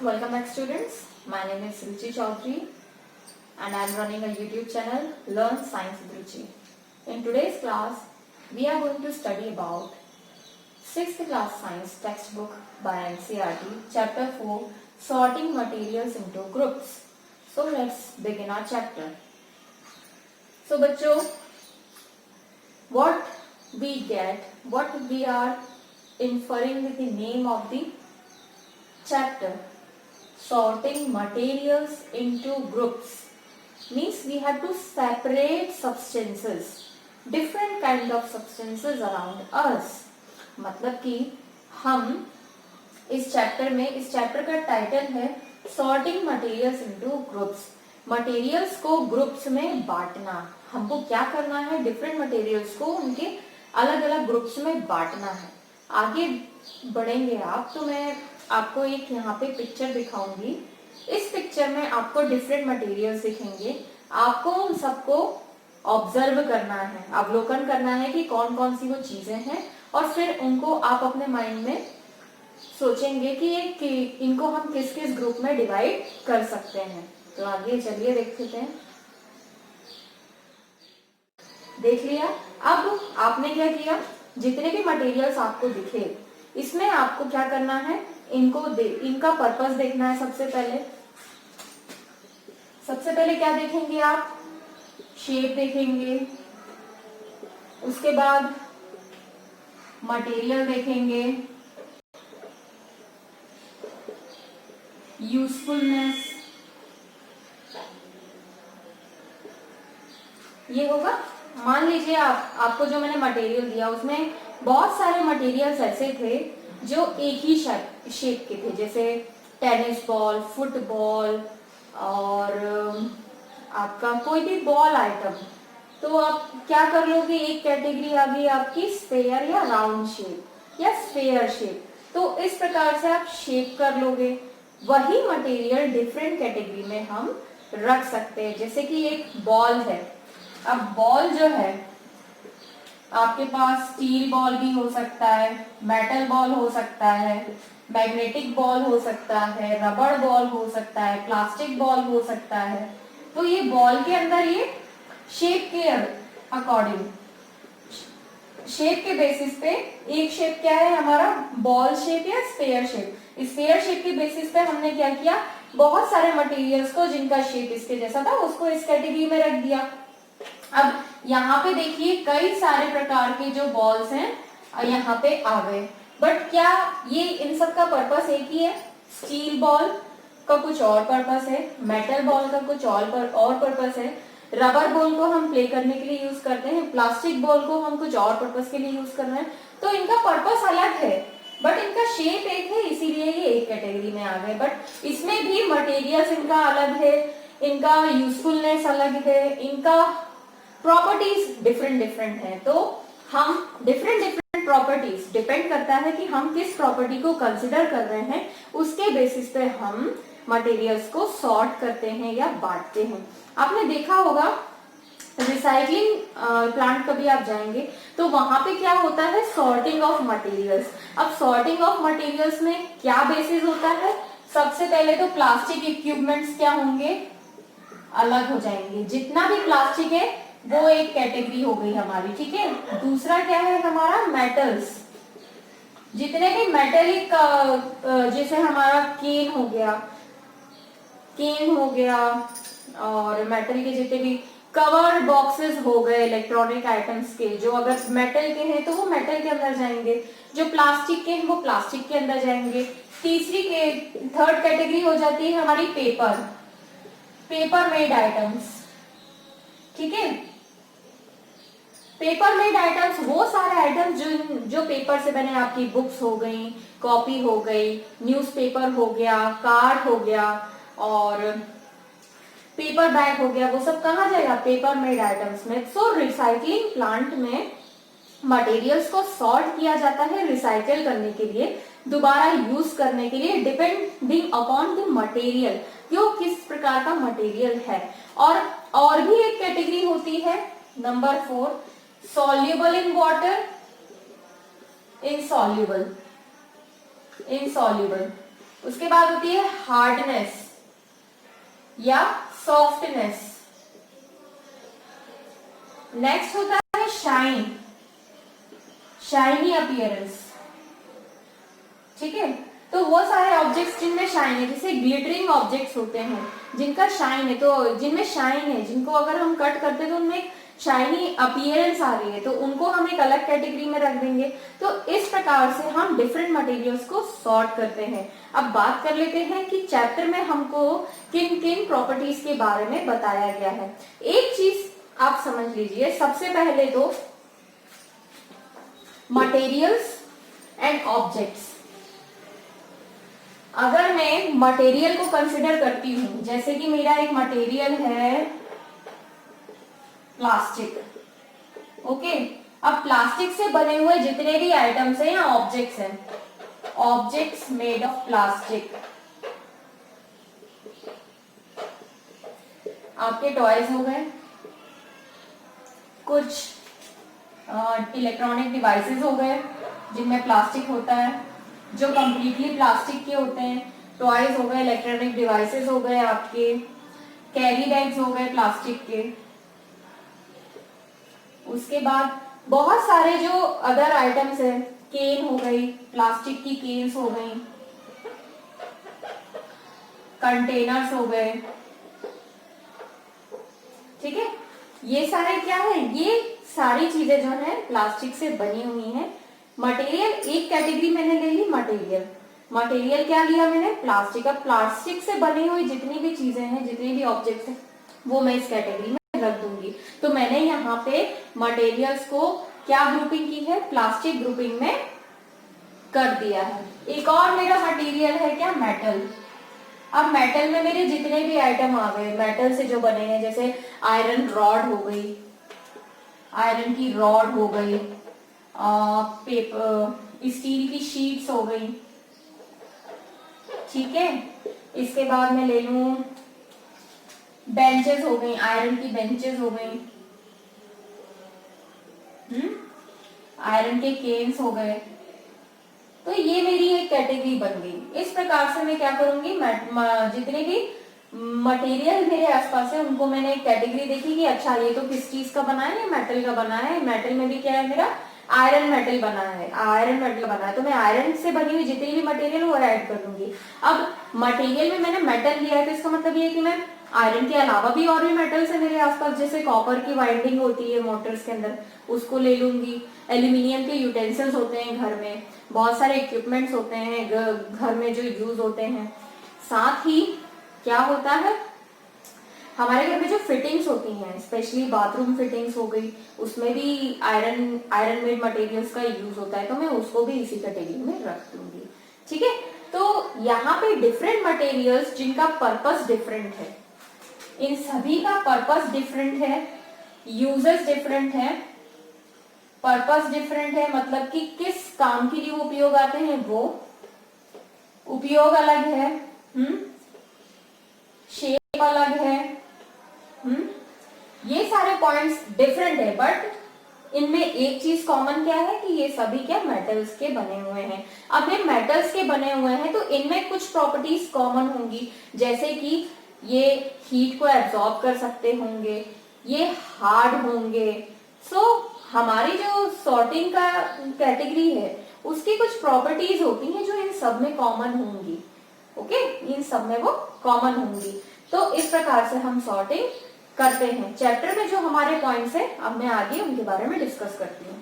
Welcome back students. My name is Ruchi Chaudhary and I am running a YouTube channel Learn Science with Ruchi. In today's class, we are going to study about 6th class science textbook by NCERT, chapter 4, sorting materials into groups. So let's begin our chapter. So बच्चों, what we are inferring with the name of the chapter, sorting materials into groups, means we have to separate substances, different kind of substances around us. मतलब कि हम इस chapter का title है sorting materials into groups. Materials को groups में बांटना. हमको क्या करना है, डिफरेंट मटेरियल्स को उनके अलग अलग ग्रुप्स में बांटना है. आगे बढ़ेंगे आप तो मैं आपको एक यहाँ पे पिक्चर दिखाऊंगी. इस पिक्चर में आपको डिफरेंट मटेरियल्स दिखेंगे. आपको उन सबको ऑब्जर्व करना है, अवलोकन करना है कि कौन कौन सी वो चीजें हैं और फिर उनको आप अपने माइंड में सोचेंगे कि इनको हम किस किस ग्रुप में डिवाइड कर सकते हैं. तो आगे चलिए देखते हैं. देख लिया. अब आपने क्या किया, जितने भी मटेरियल्स आपको दिखे इसमें आपको क्या करना है, इनका पर्पस देखना है. सबसे पहले क्या देखेंगे आप, शेप देखेंगे. उसके बाद मटेरियल देखेंगे, यूजफुलनेस, ये होगा. मान लीजिए आपको जो मैंने मटेरियल दिया उसमें बहुत सारे मटेरियल्स ऐसे थे जो एक ही शेप के थे, जैसे टेनिस बॉल, फुटबॉल और आपका कोई भी बॉल आइटम. तो आप क्या कर लोगे, एक कैटेगरी आ गई आपकी स्फेयर या राउंड शेप या स्फेयर शेप. तो इस प्रकार से आप शेप कर लोगे. वही मटेरियल डिफरेंट कैटेगरी में हम रख सकते हैं. जैसे कि एक बॉल है. अब बॉल जो है आपके पास स्टील बॉल भी हो सकता है, मेटल बॉल हो सकता है, मैग्नेटिक बॉल हो सकता है, रबड़ बॉल हो सकता है, प्लास्टिक बॉल हो सकता है. तो ये बॉल के अंदर ये शेप के अकॉर्डिंग, शेप के बेसिस पे एक शेप क्या है हमारा, बॉल शेप या स्फेयर शेप. स्फेयर शेप के बेसिस पे हमने क्या किया, बहुत सारे मटेरियल्स को जिनका शेप इसके जैसा था उसको इस कैटेगरी में रख दिया. अब यहाँ पे देखिए कई सारे प्रकार के जो बॉल्स हैं यहाँ पे आ गए. बट क्या ये इन सब का पर्पस एक ही है. स्टील बॉल का कुछ और पर्पस है, मेटल बॉल का कुछ और पर्पस है, रबर बॉल को हम प्ले करने के लिए यूज करते हैं, प्लास्टिक बॉल को हम कुछ और पर्पस के लिए यूज कर रहे हैं. तो इनका पर्पस अलग है बट इनका शेप एक है, इसीलिए ये एक कैटेगरी में आ गए. बट इसमें भी मटेरियल्स इनका अलग है, इनका यूजफुलनेस अलग है, इनका प्रॉपर्टीज डिफरेंट है. तो हम डिफरेंट प्रॉपर्टीज डिपेंड करता है कि हम किस प्रॉपर्टी को कंसिडर कर रहे हैं, उसके बेसिस पे हम मटेरियल्स को सॉर्ट करते हैं या बांटते हैं. आपने देखा होगा रिसाइकलिंग प्लांट कभी आप जाएंगे तो वहां पे क्या होता है, सॉर्टिंग ऑफ मटेरियल्स. अब सॉर्टिंग ऑफ मटेरियल्स में क्या बेसिस होता है, सबसे पहले तो प्लास्टिक इक्विपमेंट्स क्या होंगे, अलग हो जाएंगे. जितना भी प्लास्टिक है वो एक कैटेगरी हो गई हमारी, ठीक है. दूसरा क्या है हमारा, मेटल्स. जितने भी मेटेलिक जैसे हमारा केन हो गया और मेटल के जितने भी कवर बॉक्सेस हो गए इलेक्ट्रॉनिक आइटम्स के, जो अगर मेटल के हैं तो वो मेटल के अंदर जाएंगे, जो प्लास्टिक के हैं वो प्लास्टिक के अंदर जाएंगे. थर्ड कैटेगरी हो जाती है हमारी पेपर मेड आइटम्स, ठीक है. पेपर मेड आइटम्स वो सारे आइटम्स जो पेपर से बने, आपकी बुक्स हो गई, कॉपी हो गई, न्यूज़पेपर हो गया, कार्ड हो गया और पेपर बैग हो गया, वो सब कहाँ जाएगा, पेपर मेड आइटम्स में. सो रिसाइकलिंग प्लांट में मटेरियल्स को सॉर्ट किया जाता है रिसाइकल करने के लिए, दोबारा यूज करने के लिए, डिपेंडिंग अपॉन द मटेरियल, जो किस प्रकार का मटेरियल है. और भी एक कैटेगरी होती है number 4, soluble in water, insoluble. उसके बाद होती है हार्डनेस या सॉफ्टनेस। नेक्स्ट होता है शाइन, शाइनी अपीयरेंस। ठीक है, तो वो सारे ऑब्जेक्ट्स जिनमें शाइन है, जैसे ग्लिटरिंग ऑब्जेक्ट्स होते हैं जिनका शाइन है, तो जिनमें शाइन है, जिनको अगर हम कट करते हैं तो उनमें शाइनी अपीयरेंस आ रही है, तो उनको हम एक अलग कैटेगरी में रख देंगे। तो इस प्रकार से हम डिफरेंट मटेरियल्स को सॉर्ट करते हैं। अब बात कर लेते हैं कि चैप्टर में हमको किन किन प्रॉपर्टीज के बारे में बताया गया है। एक चीज आप समझ लीजिए, सबसे पहले तो मटेरियल्स एंड ऑब्जेक्ट्स। अगर मैं मटेरियल को कंसिडर करती हूं, जैसे कि मेरा एक मटेरियल है प्लास्टिक, ओके। अब प्लास्टिक से बने हुए जितने भी आइटम्स हैं या ऑब्जेक्ट्स हैं, ऑब्जेक्ट्स मेड ऑफ प्लास्टिक, आपके टॉयज हो गए, कुछ इलेक्ट्रॉनिक डिवाइसेस हो गए जिनमें प्लास्टिक होता है, जो कंप्लीटली प्लास्टिक के होते हैं। टॉयज हो गए, इलेक्ट्रॉनिक डिवाइसेस हो गए, आपके कैरी बैग्स हो गए प्लास्टिक के। उसके बाद बहुत सारे जो अदर आइटम्स है, केन हो गई, प्लास्टिक की केन्स हो गई, कंटेनर्स हो गए। ठीक है, ये सारे क्या है, ये सारी चीजें जो है प्लास्टिक से बनी हुई हैं। मटेरियल एक कैटेगरी मैंने ले ली, मटेरियल। मटेरियल क्या लिया मैंने, प्लास्टिक। अब प्लास्टिक से बनी हुई जितनी भी चीजें हैं, जितनी भी ऑब्जेक्ट्स हैं, वो मैं इस कैटेगरी में रख दूंगी। तो मैंने यहाँ पे मटेरियल्स को क्या ग्रुपिंग की है, प्लास्टिक ग्रुपिंग में कर दिया है। एक और मेरा मटेरियल है क्या, मेटल। अब मेटल में मेरे जितने भी आइटम आ गए मेटल से जो बने हैं, जैसे आयरन रॉड हो गई, आयरन की रॉड हो गई, पेपर, स्टील की शीट्स हो गई। ठीक है, इसके बाद मैं ले लूं बेंचेस हो गई, आयरन की बेंचेस हो गई, आयरन के केन्स हो गए। तो ये मेरी एक कैटेगरी बन गई। इस प्रकार से मैं क्या करूंगी, जितने भी मटेरियल मेरे आसपास है उनको मैंने एक कैटेगरी देखी कि अच्छा ये तो किस चीज का बना है, मेटल का बना है। मेटल में भी क्या है मेरा, आयरन मेटल बना है, आयरन मेटल बना है, तो मैं आयरन से बनी हुई जितनी भी मटेरियल वो ऐड कर दूंगी। अब मटेरियल में मैंने मेटल लिया है, तो इसका मतलब ये है कि मैं आयरन के अलावा भी और भी मेटल्स है मेरे आसपास, जैसे कॉपर की वाइंडिंग होती है मोटर्स के अंदर, उसको ले लूंगी। एल्यूमिनियम के यूटेंसिल्स होते हैं घर में, बहुत सारे इक्विपमेंट्स होते हैं घर में जो यूज होते हैं। साथ ही क्या होता है, हमारे घर में जो फिटिंग्स होती हैं, स्पेशली बाथरूम फिटिंग्स हो गई, उसमें भी आयरन मेड मटेरियल्स का यूज होता है, तो मैं उसको भी इसी कैटेगरी में रख दूंगी। ठीक है, तो यहाँ पे डिफरेंट मटेरियल्स जिनका पर्पस डिफरेंट है, इन सभी का पर्पस डिफरेंट है, यूजेस डिफरेंट है। पर्पस डिफरेंट है मतलब कि किस काम के लिए वो उपयोग आते हैं, वो उपयोग अलग है, शेप अलग है, ये सारे पॉइंट्स डिफरेंट है, बट इनमें एक चीज कॉमन क्या है कि ये सभी क्या मेटल्स के बने हुए हैं। अब ये मेटल्स के बने हुए हैं तो इनमें कुछ प्रॉपर्टीज कॉमन होंगी, जैसे कि ये हीट को एब्जॉर्ब कर सकते होंगे, ये हार्ड होंगे। सो हमारी जो सॉर्टिंग का कैटेगरी है उसकी कुछ प्रॉपर्टीज होती हैं जो इन सब में कॉमन होंगी। ओके, इन सब में वो कॉमन होंगी। तो इस प्रकार से हम सॉर्टिंग करते हैं। चैप्टर में जो हमारे पॉइंट्स हैं, अब मैं आगे उनके बारे में डिस्कस करती हूँ।